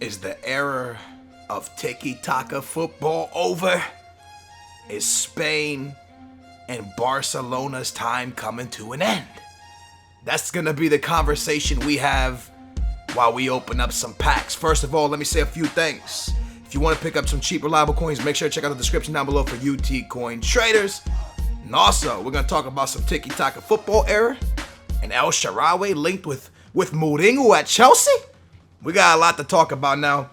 Is the era of Tiki-Taka football over? Is Spain and Barcelona's time coming to an end? That's going to be the conversation we have while we open up some packs. First of all, let me say a few things. If you want to pick up some cheap, reliable coins, make sure to check out the description down below for UT coin traders. And also, we're going to talk about some Tiki-Taka football era and El Shaarawy linked with Mourinho at Chelsea. We got a lot to talk about now.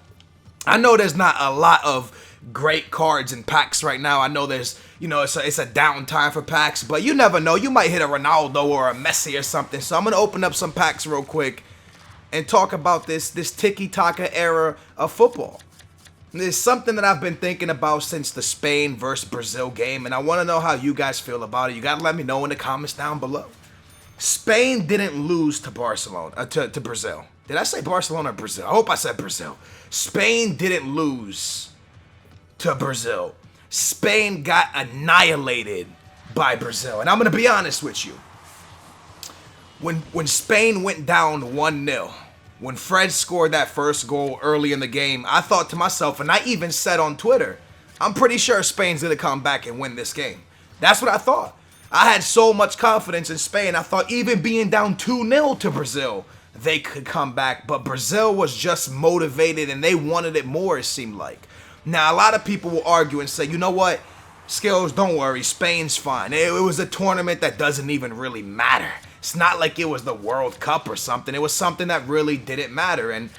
I know there's not a lot of great cards in packs right now. I know there's, it's a down time for packs, but you never know. You might hit a Ronaldo or a Messi or something. So I'm going to open up some packs real quick and talk about this Tiki-Taka era of football. It's something that I've been thinking about since the Spain versus Brazil game, and I want to know how you guys feel about it. You got to let me know in the comments down below. Spain didn't lose to Barcelona, to Brazil. Did I say Barcelona or Brazil? I hope I said Brazil. Spain didn't lose to Brazil. Spain got annihilated by Brazil. And I'm going to be honest with you. When Spain went down 1-0, when Fred scored that first goal early in the game, I thought to myself, and I even said on Twitter, I'm pretty sure Spain's going to come back and win this game. That's what I thought. I had so much confidence in Spain. I thought even being down 2-0 to Brazil, they could come back. But Brazil was just motivated and they wanted it more, it seemed like. Now, a lot of people will argue and say, you know what? Skills, don't worry. Spain's fine. It was a tournament that doesn't even really matter. It's not like it was the World Cup or something. It was something that really didn't matter. And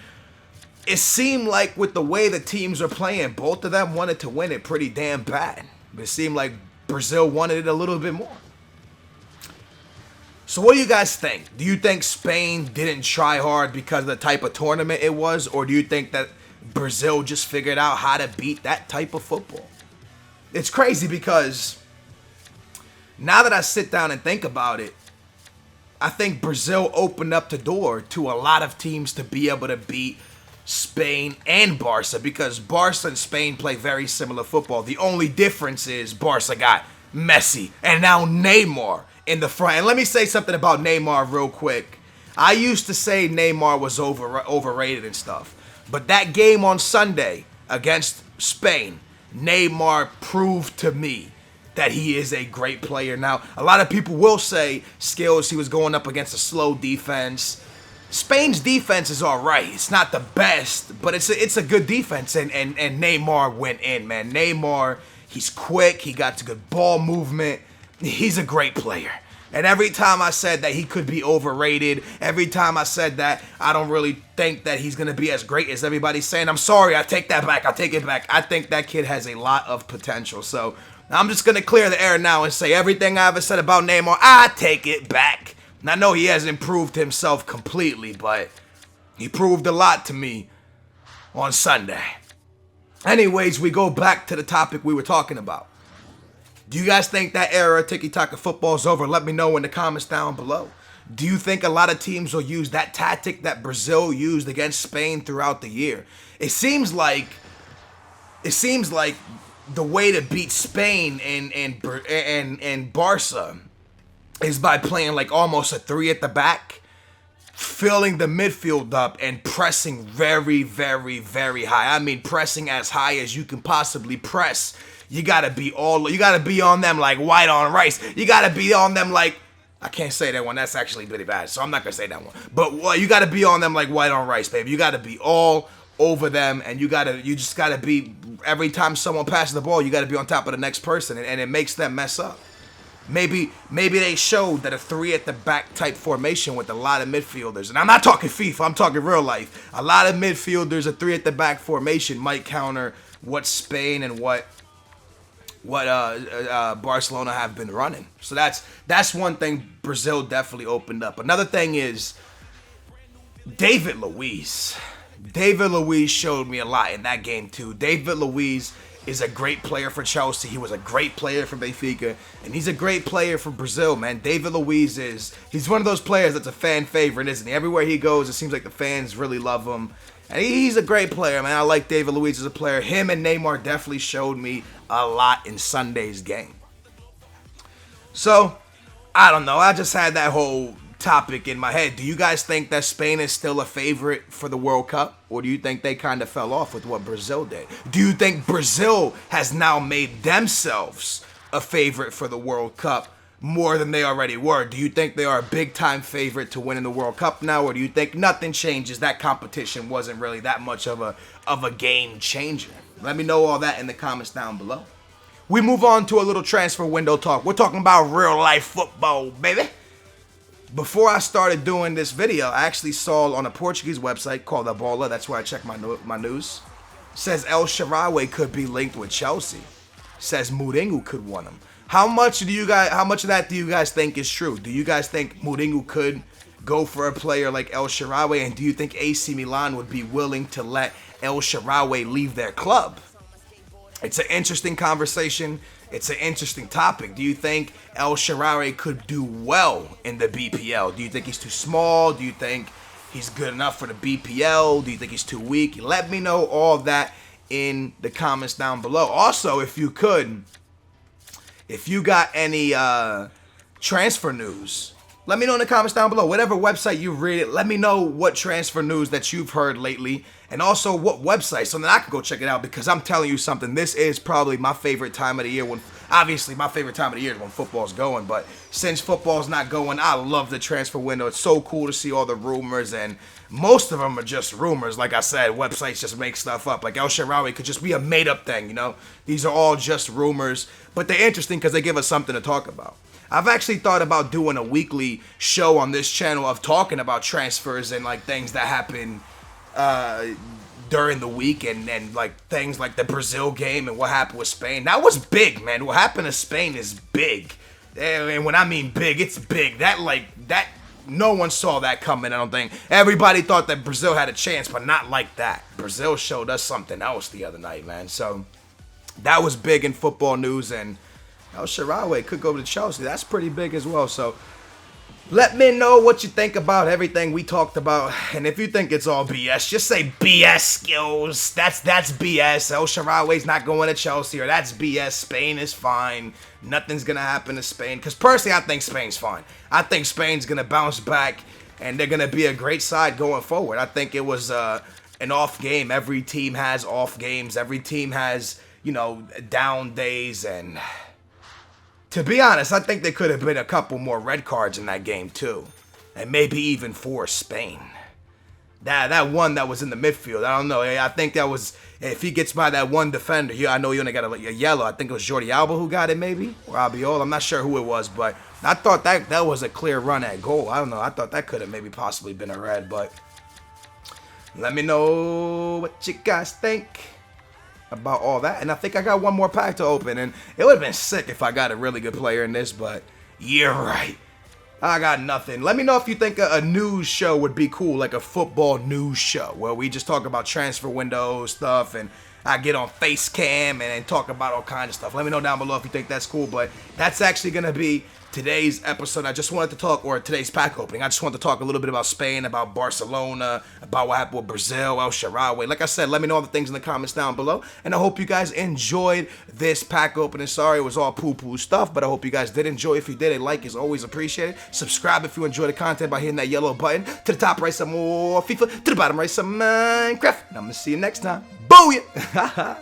it seemed like with the way the teams are playing, both of them wanted to win it pretty damn bad. It seemed like Brazil wanted it a little bit more. So what do you guys think? Do you think Spain didn't try hard because of the type of tournament it was? Or do you think that Brazil just figured out how to beat that type of football? It's crazy because now that I sit down and think about it, I think Brazil opened up the door to a lot of teams to be able to beat Spain and Barca, because Barca and Spain play very similar football. The only difference is Barca got Messi and now Neymar in the front. And let me say something about Neymar real quick. I used to say Neymar was overrated and stuff. But that game on Sunday against Spain, Neymar proved to me that he is a great player. Now, a lot of people will say skills, he was going up against a slow defense. Spain's defense is all right. It's not the best, but it's a good defense. And Neymar went in, man. Neymar, he's quick. He got good ball movement. He's a great player. And every time I said that he could be overrated, every time I said that I don't really think that he's going to be as great as everybody's saying, I'm sorry, I take that back. I take it back. I think that kid has a lot of potential. So I'm just going to clear the air now and say everything I ever said about Neymar, I take it back. And I know he hasn't proved himself completely, but he proved a lot to me on Sunday. Anyways, we go back to the topic we were talking about. Do you guys think that era of Tiki-Taka football is over? Let me know in the comments down below. Do you think a lot of teams will use that tactic that Brazil used against Spain throughout the year? It seems like the way to beat Spain and Barca is by playing like almost a 3 at the back, filling the midfield up and pressing very, very, very high. I mean, pressing as high as you can possibly press. You gotta be on them like white on rice. You gotta be on them like, I can't say that one. That's actually pretty bad, so I'm not gonna say that one. But you gotta be on them like white on rice, baby. You gotta be all over them, and you just gotta be, every time someone passes the ball, you gotta be on top of the next person, and it makes them mess up. Maybe they showed that a 3 at the back type formation with a lot of midfielders, and I'm not talking FIFA, I'm talking real life. A lot of midfielders, a 3 at the back formation might counter what Spain and what Barcelona have been running. So that's one thing Brazil definitely opened up. Another thing is David Luiz. David Luiz showed me a lot in that game too. David Luiz is a great player for Chelsea. He was a great player for Benfica, and he's a great player for Brazil, man. David Luiz he's one of those players that's a fan favorite, isn't he? Everywhere he goes, it seems like the fans really love him. And he's a great player, man. I like David Luiz as a player. Him and Neymar definitely showed me a lot in Sunday's game. So, I don't know. I just had that whole topic in my head. Do you guys think that Spain is still a favorite for the World Cup? Or do you think they kind of fell off with what Brazil did? Do you think Brazil has now made themselves a favorite for the World Cup more than they already were? Do you think they are a big-time favorite to win in the World Cup now? Or do you think nothing changes? That competition wasn't really that much of a game changer? Let me know all that in the comments down below. We move on to a little transfer window talk. We're talking about real-life football, baby. Before I started doing this video, I actually saw on a Portuguese website called A Bola, that's where I check my news, says El Shaarawy could be linked with Chelsea. Says Mourinho could want him. How much of that do you guys think is true? Do you guys think Mourinho could go for a player like El Shaarawy, and do you think AC Milan would be willing to let El Shaarawy leave their club? It's an interesting conversation. It's an interesting topic. Do you think El Shaarawy could do well in the BPL? Do you think he's too small? Do you think he's good enough for the BPL? Do you think he's too weak? Let me know all that in the comments down below. Also, if you could, if you got any transfer news, let me know in the comments down below. Whatever website you read it, let me know what transfer news that you've heard lately. And also what website, so that I can go check it out. Because I'm telling you something, this is probably my favorite time of the year. When obviously, my favorite time of the year is when football's going. But since football's not going, I love the transfer window. It's so cool to see all the rumors. And most of them are just rumors. Like I said, websites just make stuff up. Like El Shaarawy could just be a made-up thing, you know. These are all just rumors. But they're interesting because they give us something to talk about. I've actually thought about doing a weekly show on this channel of talking about transfers and like things that happen during the week and like things like the Brazil game and what happened with Spain. That was big, man. What happened to Spain is big. And when I mean big, it's big. That no one saw that coming, I don't think. Everybody thought that Brazil had a chance, but not like that. Brazil showed us something else the other night, man. So that was big in football news, and El Shaarawy could go to Chelsea. That's pretty big as well. So let me know what you think about everything we talked about. And if you think it's all BS, just say BS skills. That's BS. El Shaarawy's not going to Chelsea, or that's BS. Spain is fine. Nothing's going to happen to Spain. Because personally, I think Spain's fine. I think Spain's going to bounce back, and they're going to be a great side going forward. I think it was an off game. Every team has off games. Every team has, you know, down days. And to be honest, I think there could have been a couple more red cards in that game too. And maybe even for Spain. That one that was in the midfield, I don't know. I think that was, if he gets by that one defender, I know he only got a yellow. I think it was Jordi Alba who got it maybe, or Albiol. I'm not sure who it was, but I thought that was a clear run at goal. I don't know. I thought that could have maybe possibly been a red, but let me know what you guys think about all that. And I think I got one more pack to open, and it would have been sick if I got a really good player in this, but you're right, I got nothing. Let me know if you think a news show would be cool, like a football news show where we just talk about transfer window stuff, and I get on face cam and talk about all kinds of stuff. Let me know down below if you think that's cool. But that's actually going to be today's episode. I just wanted to talk, or today's pack opening, I just wanted to talk a little bit about Spain, about Barcelona, about what happened with Brazil, El Shaarawy. Like I said, let me know all the things in the comments down below. And I hope you guys enjoyed this pack opening. Sorry it was all poo-poo stuff, but I hope you guys did enjoy. If you did, a like is always appreciated. Subscribe if you enjoy the content by hitting that yellow button. To the top right, some more FIFA. To the bottom right, some Minecraft. And I'm going to see you next time. Booyah!